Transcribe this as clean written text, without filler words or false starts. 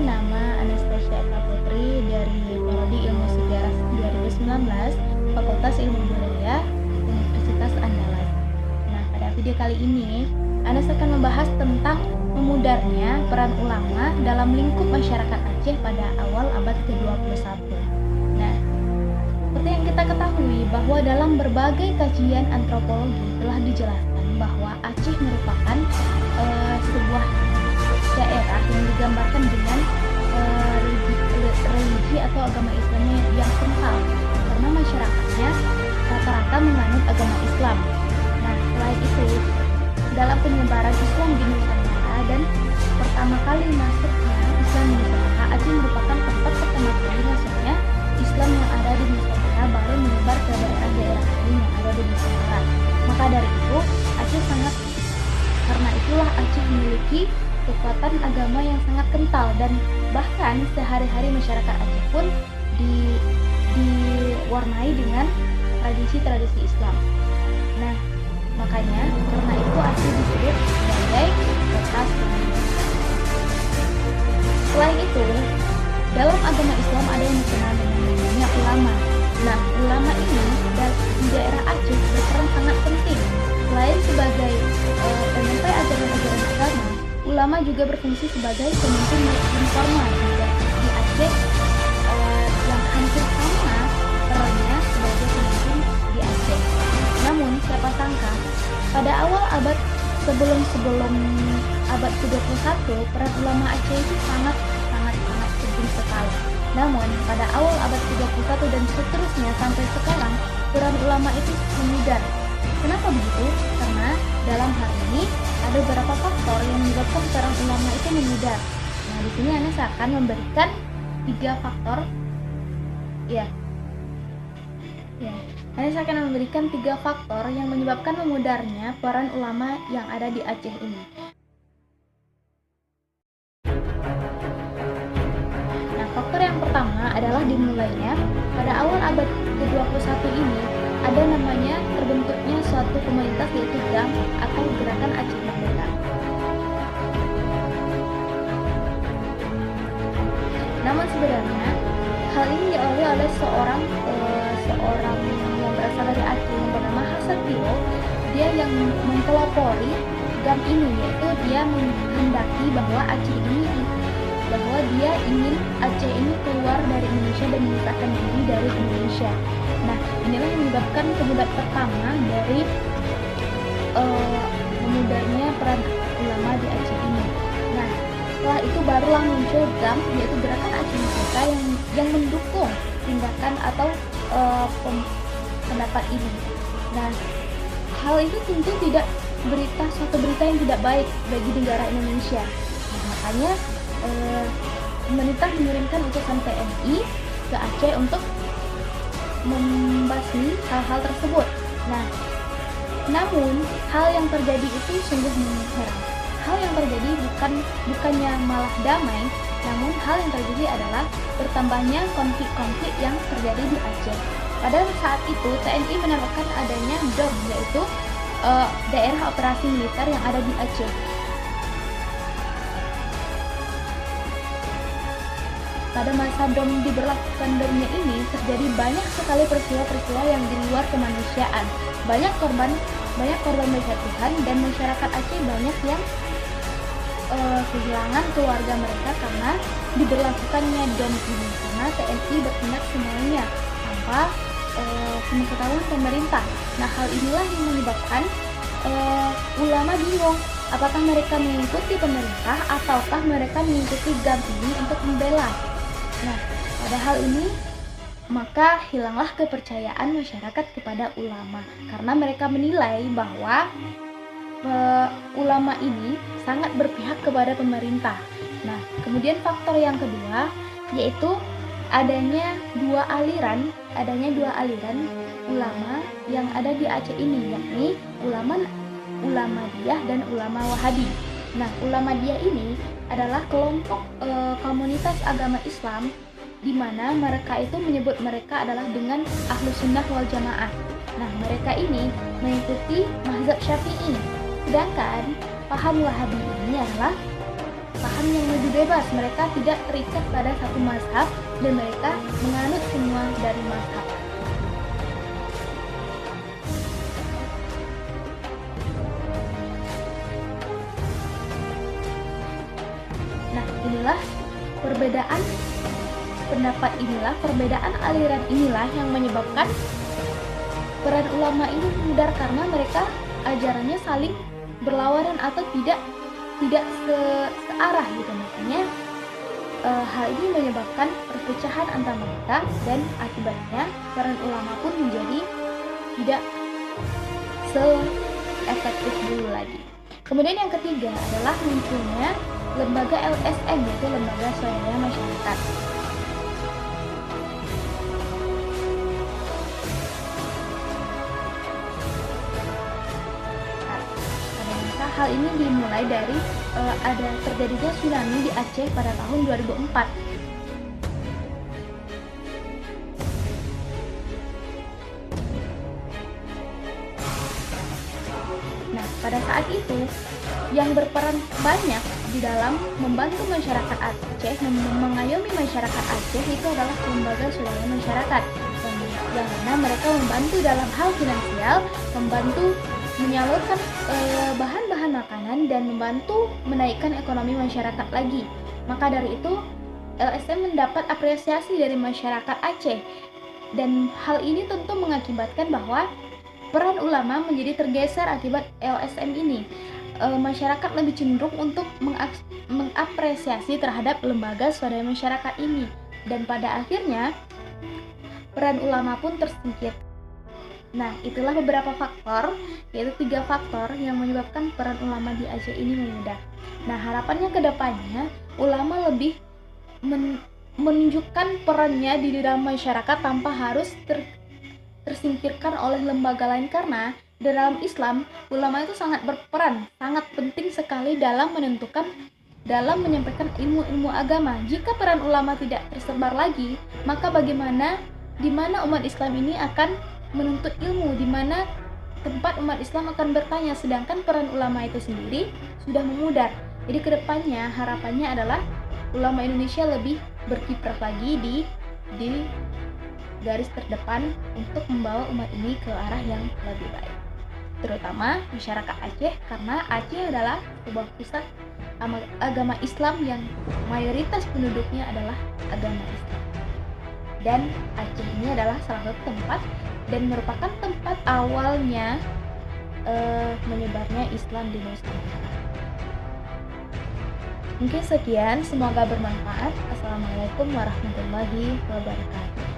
Perkenalkan, nama Anastasia Eka Putri dari Prodi Ilmu Sejarah 2019, Fakultas Ilmu Budaya, Universitas Andalas. Nah, pada video kali ini, Anas akan membahas tentang memudarnya peran ulama dalam lingkup masyarakat Aceh pada awal abad ke-21. Nah, seperti yang kita ketahui bahwa dalam berbagai kajian antropologi telah dijelaskan bahwa Aceh merupakan sebuah daerah yang digambarkan dengan religi atau agama Islamnya yang kental, karena masyarakatnya rata-rata menganut agama Islam. Nah, selain itu, dalam penyebaran Islam di Nusantara dan pertama kali masuknya Islam di Nusantara, Aceh merupakan tempat pertama kali masuknya Islam yang ada di Nusantara baru menyebar ke daerah-daerah lain yang ada di Nusantara. Maka dari itu, karena itulah Aceh memiliki kekuatan agama yang sangat kental, dan bahkan sehari-hari masyarakat Aceh pun diwarnai dengan tradisi-tradisi Islam. Nah, makanya karena itu Aceh disebut sebagai kota Islam. Selain itu, dalam agama Islam ada yang dikenal dengan namanya ulama. Nah, ulama ini di daerah Aceh berperan sangat penting. Selain sebagai penyampai ajaran-ajaran agama, ulama juga berfungsi sebagai pemimpin informal di Aceh, yang hampir sama perannya sebagai pemimpin di Aceh. Namun, siapa sangka pada awal abad sebelum abad ke-21, peran ulama Aceh itu sangat penting sekali. Namun, pada awal abad ke-21 dan seterusnya sampai sekarang, peran ulama itu memudar. Kenapa begitu? Karena dalam hal ini ada beberapa faktor yang menyebabkan peran ulama itu memudar. Nah, di sini Anas akan memberikan 3 faktor. Anas akan memberikan 3 faktor yang menyebabkan memudarnya peran ulama yang ada di Aceh ini. Nah, faktor yang pertama adalah dimulainya pada awal abad ke-21 ini ada namanya terbentuknya suatu komunitas, yaitu GAM atau Gerakan Aceh Merdeka. Namun sebenarnya hal ini diawali oleh seorang yang berasal dari Aceh yang bernama Hasan Tio. Dia yang mempelopori GAM ini, yaitu dia menghendaki bahwa dia ingin Aceh ini keluar dari Indonesia dan memisahkan diri dari Indonesia. Nah, inilah yang menyebabkan penyebab pertama dari memudarnya peran ulama di Aceh ini. Nah, setelah itu barulah muncul GAM, yaitu Gerakan Aceh Merdeka yang mendukung tindakan atau pendapat ini. Nah, hal ini tentu tidak suatu berita yang tidak baik bagi negara Indonesia. Nah, makanya pemerintah mengirimkan utusan TNI ke Aceh untuk membasmi hal-hal tersebut. Nah, namun hal yang terjadi itu sungguh mengherankan. Hal yang terjadi bukannya malah damai, namun hal yang terjadi adalah bertambahnya konflik-konflik yang terjadi di Aceh. Pada saat itu TNI menerapkan adanya DOM, yaitu daerah operasi militer yang ada di Aceh. Pada masa diberlakukan domnya ini terjadi banyak sekali peristiwa-peristiwa yang di luar kemanusiaan. Banyak korban berjatuhan, dan masyarakat Aceh banyak yang kehilangan keluarga mereka karena diberlakukannya dom ini, karena TNI bertindak semuanya tanpa pengetahuan pemerintah. Nah, hal inilah yang menyebabkan ulama bingung, apakah mereka mengikuti pemerintah ataukah mereka mengikuti GAM ini untuk membela. Nah, pada hal ini maka hilanglah kepercayaan masyarakat kepada ulama, karena mereka menilai bahwa ulama ini sangat berpihak kepada pemerintah. Nah, kemudian faktor yang kedua yaitu adanya dua aliran ulama yang ada di Aceh ini, yakni ulama Ulamadiah dan ulama Wahabi. Nah, Ulamadiah ini adalah kelompok komunitas agama Islam di mana mereka itu menyebut mereka adalah dengan Ahlus Sunnah wal Jamaah. Nah, mereka ini mengikuti mazhab Syafi'i. Sedangkan paham Wahabi ini adalah paham paham yang lebih bebas. Mereka tidak terikat pada satu mazhab dan mereka menganut semua dari mazhab. Nah, inilah perbedaan pendapat inilah, perbedaan aliran inilah yang menyebabkan peran ulama ini memudar karena mereka ajarannya saling berlawanan atau tidak searah gitu. Makanya hal ini menyebabkan perpecahan antar mereka dan akibatnya peran ulama pun menjadi tidak se-efektif dulu lagi. Kemudian yang ketiga adalah munculnya lembaga LSM, yaitu Lembaga Swadaya Masyarakat. Hal ini dimulai dari ada terjadinya tsunami di Aceh pada tahun 2004. Nah, pada saat itu yang berperan banyak di dalam membantu masyarakat Aceh, mengayomi masyarakat Aceh itu adalah Lembaga Swadaya Masyarakat, yang mana mereka membantu dalam hal finansial, membantu menyalurkan bahan-bahan makanan dan membantu menaikkan ekonomi masyarakat lagi. Maka dari itu LSM mendapat apresiasi dari masyarakat Aceh, dan hal ini tentu mengakibatkan bahwa peran ulama menjadi tergeser akibat LSM ini. Masyarakat lebih cenderung untuk mengapresiasi terhadap lembaga swadaya masyarakat ini, dan pada akhirnya peran ulama pun tersingkir. Nah, itulah beberapa faktor, yaitu 3 faktor yang menyebabkan peran ulama di Aceh ini memudar. Nah, harapannya ke depannya, ulama lebih menunjukkan perannya di dalam masyarakat tanpa harus tersingkirkan oleh lembaga lain, karena dalam Islam, ulama itu sangat berperan, sangat penting sekali dalam menyampaikan ilmu-ilmu agama. Jika peran ulama tidak tersebar lagi, maka di mana umat Islam ini akan menuntut ilmu, di mana tempat umat Islam akan bertanya, sedangkan peran ulama itu sendiri sudah memudar. Jadi kedepannya harapannya adalah ulama Indonesia lebih berkiprah lagi di garis terdepan untuk membawa umat ini ke arah yang lebih baik, terutama masyarakat Aceh, karena Aceh adalah sebuah pusat agama Islam yang mayoritas penduduknya adalah agama Islam, dan Aceh ini adalah salah satu tempat dan merupakan tempat awalnya menyebarnya Islam di Nusantara. Mungkin sekian, semoga bermanfaat. Assalamualaikum warahmatullahi wabarakatuh.